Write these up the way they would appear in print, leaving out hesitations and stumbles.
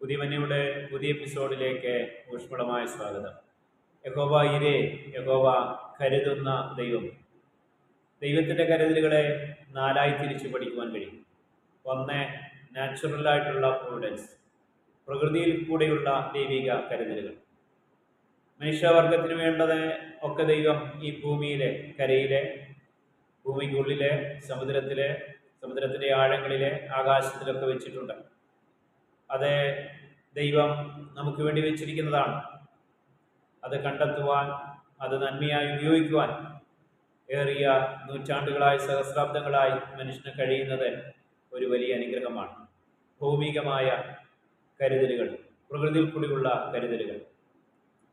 പുതിയവനിയുടെ പുതിയ എപ്പിസോഡിലേക്ക് ഊഷ്മളമായ സ്വാഗതം. യഹോവ ഇരേ, യഹോവ കരുതുന്ന ദൈവം. ദൈവത്തിൻ്റെ കരുതലുകളെ നാലായി തിരിച്ചു പഠിക്കുവാൻ കഴിയും. ഒന്ന്, നാച്ചുറലായിട്ടുള്ള പ്രൊവിഡൻസ്, പ്രകൃതിയിൽ കൂടെയുള്ള ദൈവിക കരുതലുകൾ. മനുഷ്യവർഗത്തിന് വേണ്ടത് ഒക്കെ ദൈവം ഈ ഭൂമിയിലെ, കരയിലെ, ഭൂമിക്കുള്ളിലെ, സമുദ്രത്തിലെ ആഴങ്ങളിലെ, ആകാശത്തിലൊക്കെ വെച്ചിട്ടുണ്ട്. അത് ദൈവം നമുക്ക് വേണ്ടി വെച്ചിരിക്കുന്നതാണ്. അത് കണ്ടെത്തുവാൻ, അത് നന്മയായി ഉപയോഗിക്കുവാൻ ഏറിയ നൂറ്റാണ്ടുകളായി, സഹസ്രാബ്ദങ്ങളായി മനുഷ്യന് കഴിയുന്നത് ഒരു വലിയ അനുഗ്രഹമാണ്. ഭൗമികമായ കരുതലുകൾ, പ്രകൃതിയിൽ കൂടിയുള്ള കരുതലുകൾ.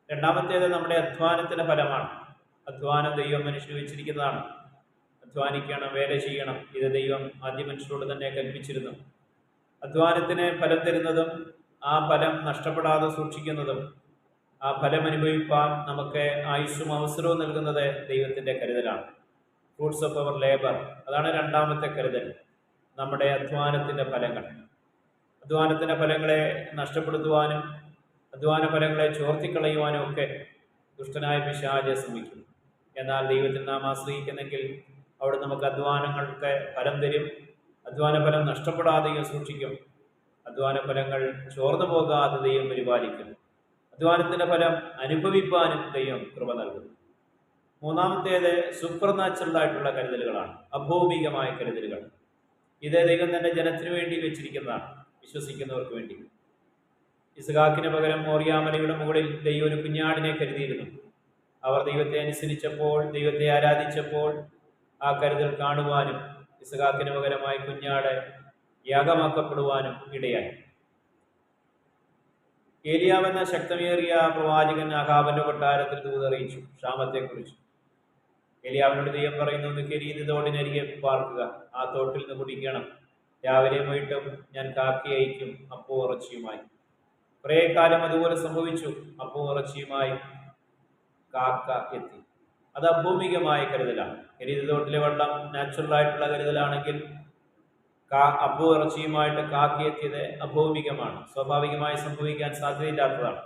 രണ്ടാമത്തേത് നമ്മുടെ അധ്വാനത്തിൻ്റെ ഫലമാണ്. അധ്വാനം ദൈവം മനുഷ്യന് വെച്ചിരിക്കുന്നതാണ്. അധ്വാനിക്കണം, വേല ചെയ്യണം. ഇത് ദൈവം ആദ്യ മനുഷ്യരോട് തന്നെ കൽപ്പിച്ചിരുന്നു. അധ്വാനത്തിന് ഫലം തരുന്നതും ആ ഫലം നഷ്ടപ്പെടാതെ സൂക്ഷിക്കുന്നതും ആ ഫലം അനുഭവിപ്പാൻ നമുക്ക് ആയുസ്സും അവസരവും നൽകുന്നത് ദൈവത്തിൻ്റെ കരുതലാണ്. ഫ്രൂട്ട്സ് ഓഫ് അവർ ലേബർ, അതാണ് രണ്ടാമത്തെ കരുതൽ. നമ്മുടെ അധ്വാനത്തിൻ്റെ ഫലങ്ങൾ. അധ്വാനത്തിൻ്റെ ഫലങ്ങളെ നഷ്ടപ്പെടുത്തുവാനും അധ്വാന ഫലങ്ങളെ ചോർത്തിക്കളയുവാനും ഒക്കെ ദുഷ്ടനായ പിശാച് ശ്രമിക്കും. എന്നാൽ ദൈവത്തിൽ നാം ആശ്രയിക്കുന്നെങ്കിൽ അവിടെ നമുക്ക് അധ്വാനങ്ങൾക്ക് ഫലം തരും. അധ്വാന ഫലം നഷ്ടപ്പെടാതെയും സൂക്ഷിക്കും. അധ്വാന ഫലങ്ങൾ ചോർന്നു പോകാതെ ദൈവം പരിപാലിക്കും. അധ്വാനത്തിൻ്റെ ഫലം അനുഭവിപ്പാനും ദൈവം കൃപ നൽകുന്നു. മൂന്നാമത്തേത് സൂപ്പർ നാച്ചുറലായിട്ടുള്ള കരുതലുകളാണ്, അഭൗമികമായ കരുതലുകൾ. ഇത് ദൈവം തൻ്റെ ജനത്തിനു വേണ്ടി വെച്ചിരിക്കുന്നതാണ്, വിശ്വസിക്കുന്നവർക്ക് വേണ്ടി. ഇസ്ഹാക്കിന് പകരം മോറിയാമലയുടെ മുകളിൽ ദൈവം ഒരു കുഞ്ഞാടിനെ കരുതിയിരുന്നു. അവർ ദൈവത്തെ അനുസരിച്ചപ്പോൾ, ദൈവത്തെ ആരാധിച്ചപ്പോൾ ആ കരുതൽ കാണുവാനും ഇസ്ഹാക്കിന് പകരമായി കുഞ്ഞാട് യാഗമാക്കപ്പെടുവാനും ഇടയായി. ഏലിയാവെന്ന ശക്തമേറിയ പ്രവാചകൻ അഹാബിന്റെ കൊട്ടാരത്തിൽ ദൂതറിയിച്ചു ക്ഷാമത്തെക്കുറിച്ച്. ഏലിയാവിനോട് ദൈവം പറയുന്നു, കെരീത് തോടിനരികെ പാർക്കുക, ആ തോട്ടിൽ നിന്ന് കുടിക്കണം. രാവിലെ പോയിട്ടും ഞാൻ കാക്കി അയക്കും, അപ്പോ ഇറച്ചിയുമായി. കുറേ കാലം അതുപോലെ സംഭവിച്ചു. അപ്പോ ഇറച്ചിയുമായി കാക്ക എത്തി. അത് അഭൗമികമായ കരുതലാണ്. കെരീത് തോട്ടിലെ വെള്ളം നാച്ചുറലായിട്ടുള്ള കരുതലാണെങ്കിൽ അപ്പോ ഇറച്ചിയുമായിട്ട് കാക്കി എത്തിയത് അഭൗമികമാണ്, സ്വാഭാവികമായി സംഭവിക്കാൻ സാധ്യതയില്ലാത്തതാണ്.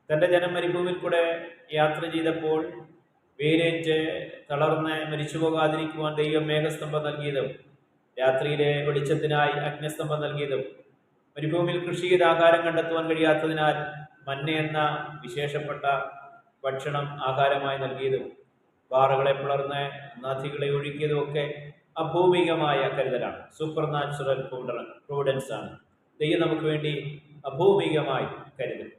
തൻ്റെ ജനം മരുഭൂമിയിൽ കൂടെ യാത്ര ചെയ്തപ്പോൾ വേരേറ്റ് തളർന്ന് മരിച്ചു പോകാതിരിക്കുവാൻ ദൈവം മേഘസ്തംഭം നൽകിയതും രാത്രിയിലെ വെളിച്ചത്തിനായി അഗ്നിസ്തംഭം നൽകിയതും മരുഭൂമിയിൽ കൃഷി ചെയ്ത് ആഹാരം കണ്ടെത്തുവാൻ കഴിയാത്തതിനാൽ മന്ന എന്ന വിശേഷപ്പെട്ട ഭക്ഷണം ആഹാരമായി നൽകിയതും പാറകളെ പിളർന്ന് നദികളെ ഒഴുക്കിയതും ഒക്കെ അഭൗമികമായ കരുതലാണ്. സൂപ്പർ നാച്ചുറൽ പ്രൊവിഡൻസ് ആണ്. ദൈവം നമുക്ക് വേണ്ടി അഭൗമികമായി കരുതൽ.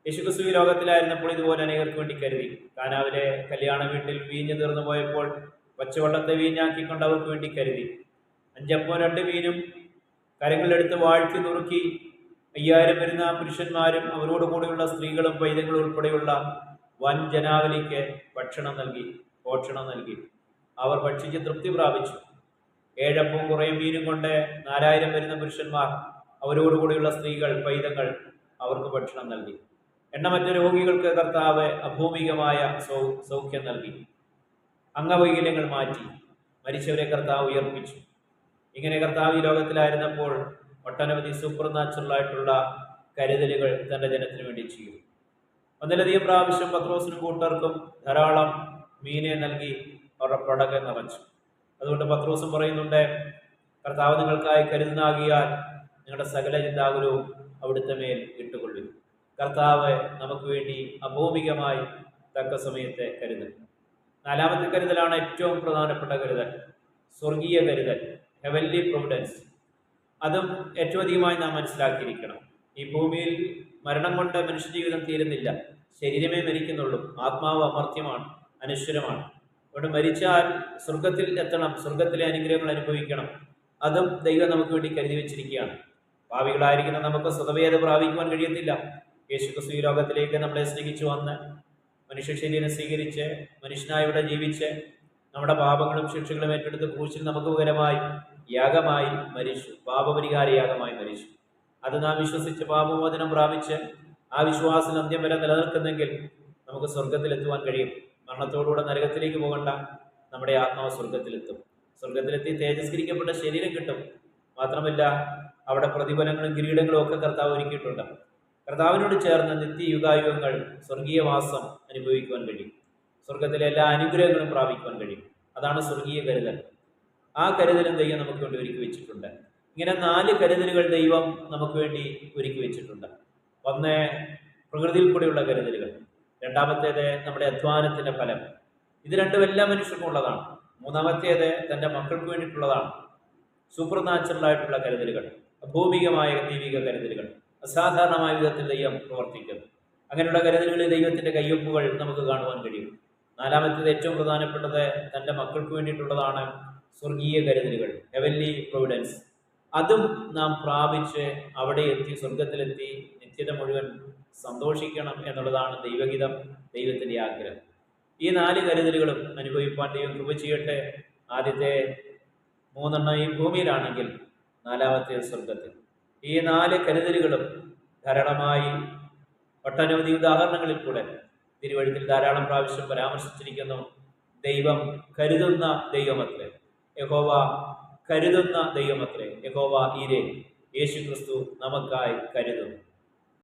യേശുക്രിസ്തു ഈ ലോകത്തിലായിരുന്നപ്പോൾ ഇതുപോലെ അനേകർക്ക് വേണ്ടി കരുതി. കാനാവിലെ കല്യാണ വീട്ടിൽ വീഞ്ഞ് തീർന്നു പോയപ്പോൾ പച്ചവെള്ളത്തെ വീഞ്ഞാക്കിക്കൊണ്ട് അവർക്ക് വേണ്ടി കരുതി. 5 അപ്പവും 2 മീനും കരങ്ങളിലെടുത്ത് വാഴ്ത്തി നുറുക്കി 5000 വരുന്ന പുരുഷന്മാരും അവരോട് കൂടെയുള്ള സ്ത്രീകളും പൈതങ്ങളും ഉൾപ്പെടെയുള്ള വൻ ജനാവലിക്ക് ഭക്ഷണം നൽകി, പോഷണം നൽകി. അവർ ഭക്ഷിച്ച് തൃപ്തി പ്രാപിച്ചു. 7 അപ്പവും കുറേ മീനും കൊണ്ട് 4000 വരുന്ന പുരുഷന്മാർ, അവരോടുകൂടിയുള്ള സ്ത്രീകൾ, പൈതങ്ങൾ അവർക്ക് ഭക്ഷണം നൽകി. എണ്ണമറ്റ രോഗികൾക്ക് കർത്താവ് അഭൗമികമായ സൗഖ്യം നൽകി. അംഗവൈകല്യങ്ങൾ മാറ്റി. മരിച്ചവരെ കർത്താവ് ഉയർപ്പിച്ചു. ഇങ്ങനെ കർത്താവ് ഈ ലോകത്തിലായിരുന്നപ്പോൾ ഒട്ടനവധി സൂപ്പർ നാച്ചുറലായിട്ടുള്ള കരുതലുകൾ തൻ്റെ ജനത്തിന് വേണ്ടി ചെയ്യും. ഒന്നിലധികം പ്രാവശ്യം പത്രോസിനും കൂട്ടർക്കും ധാരാളം മീനെ നൽകി അവരുടെ പടക് നിറച്ചു. അതുകൊണ്ട് പത്രോസും പറയുന്നുണ്ട്, കർത്താവ് നിങ്ങൾക്കായി കരുതുന്നാകിയാൽ നിങ്ങളുടെ സകല ചിന്താകുലവും അവിടുത്തെ മേൽ ഇട്ടുകൊള്ളും. കർത്താവ് നമുക്ക് വേണ്ടി അഭൗമികമായി തക്ക സമയത്തെ കരുതൽ. നാലാമത്തെ കരുതലാണ് ഏറ്റവും പ്രധാനപ്പെട്ട കരുതൽ, സ്വർഗീയ കരുതൽ, ഹെവൻലി പ്രൊവിഡൻസ്. അതും ഏറ്റവും അധികമായി നാം മനസ്സിലാക്കിയിരിക്കണം. ഈ ഭൂമിയിൽ മരണം കൊണ്ട് മനുഷ്യജീവിതം തീരുന്നില്ല, ശരീരമേ മരിക്കുന്നുള്ളൂ. ആത്മാവ് അമർത്യമാണ്, അനശ്വരമാണ്. അതുകൊണ്ട് മരിച്ചാൽ സ്വർഗത്തിൽ എത്തണം, സ്വർഗത്തിലെ അനുഗ്രഹങ്ങൾ അനുഭവിക്കണം. അതും ദൈവം നമുക്ക് വേണ്ടി കരുതി വെച്ചിരിക്കുകയാണ്. ഭാവികളായിരിക്കുന്ന നമുക്ക് സ്വതവേ അത് പ്രാപിക്കുവാൻ കഴിയത്തില്ല. യേശുക്രിസ്തു ഈ ലോകത്തിലേക്ക് നമ്മളെ സ്നേഹിച്ചു വന്ന് മനുഷ്യ ശരീരം സ്വീകരിച്ച് മനുഷ്യനായി ഇവിടെ ജീവിച്ച് നമ്മുടെ പാപങ്ങളും ശിക്ഷകളും ഏറ്റെടുത്ത് ക്രൂശിൽ നമുക്ക് പകരമായി യാഗമായി മരിച്ചു, പാപപരിഹാര യാഗമായി മരിച്ചു. അത് നാം വിശ്വസിച്ച് പാപമോചനം പ്രാപിച്ച് ആ വിശ്വാസം അന്ത്യം വരെ നിലനിൽക്കുന്നെങ്കിൽ നമുക്ക് സ്വർഗത്തിലെത്തുവാൻ കഴിയും. മരണത്തോടുകൂടെ നരകത്തിലേക്ക് പോകണ്ട, നമ്മുടെ ആത്മാവ് സ്വർഗത്തിലെത്തും. സ്വർഗത്തിലെത്തി തേജസ്കരിക്കപ്പെട്ട ശരീരം കിട്ടും. മാത്രമല്ല അവിടെ പ്രതിഫലങ്ങളും കിരീടങ്ങളും ഒക്കെ കർത്താവ് ഒരുക്കിയിട്ടുണ്ട്. കർത്താവിനോട് ചേർന്ന് നിത്യയുഗായുഗങ്ങൾ സ്വർഗീയവാസം അനുഭവിക്കുവാൻ കഴിയും. സ്വർഗത്തിലെ എല്ലാ അനുഗ്രഹങ്ങളും പ്രാപിക്കുവാൻ കഴിയും. അതാണ് സ്വർഗീയ കരുതൽ. ആ കരുതലും ദൈവം നമുക്ക് വേണ്ടി ഒരുക്കി വെച്ചിട്ടുണ്ട്. ഇങ്ങനെ 4 കരുതലുകൾ ദൈവം നമുക്ക് വേണ്ടി ഒരുക്കി വെച്ചിട്ടുണ്ട്. ഒന്ന്, പ്രകൃതിയിൽ കൂടെയുള്ള കരുതലുകൾ. രണ്ടാമത്തേത് നമ്മുടെ അധ്വാനത്തിന്റെ ഫലം. ഇത് രണ്ടും എല്ലാ മനുഷ്യർക്കും ഉള്ളതാണ്. മൂന്നാമത്തേത് തൻ്റെ മക്കൾക്ക് വേണ്ടിയിട്ടുള്ളതാണ്. സൂപ്പർ നാച്ചുറൽ ആയിട്ടുള്ള കരുതലുകൾ, അഭൗമികമായ ദൈവിക കരുതലുകൾ, അസാധാരണമായ വിധത്തിൽ ദൈവം പ്രവർത്തിക്കുന്നു. അങ്ങനെയുള്ള കരുതലുകളിൽ ദൈവത്തിന്റെ കയ്യൊപ്പുകൾ നമുക്ക് കാണുവാൻ കഴിയും. നാലാമത്തേത്, ഏറ്റവും പ്രധാനപ്പെട്ടത് തൻ്റെ മക്കൾക്ക് വേണ്ടിയിട്ടുള്ളതാണ്. സ്വർഗീയ കരുതലുകൾ, ഹെവൻലി പ്രൊവിഡൻസ്. അതും നാം പ്രാപിച്ച് അവിടെ എത്തി, സ്വർഗത്തിലെത്തി നിത്യത മുഴുവൻ സന്തോഷിക്കണം എന്നുള്ളതാണ് ദൈവഹിതം, ദൈവത്തിന്റെ ആഗ്രഹം. ഈ 4 കരുതലുകളും അനുഭവിപ്പാൻ ദൈവം കൃപ ചെയ്യട്ടെ. ആദ്യത്തെ 3 ഈ ഭൂമിയിലാണെങ്കിൽ 4-ാമത്തേത് സ്വർഗത്തിൽ. ഈ 4 കരുതലുകളും ധാരാളമായി ഒട്ടനവധി ഉദാഹരണങ്ങളിൽ കൂടെ തിരുവഴുത്തിൽ ധാരാളം പ്രാവശ്യം പരാമർശിച്ചിരിക്കുന്നു. ദൈവം കരുതുന്ന ദൈവമത്രേ, യഹോവ കരുതുന്ന ദൈവമത്രേ, യഹോവ ഈരേ, യേശു ക്രിസ്തു നമുക്കായി കരുതും.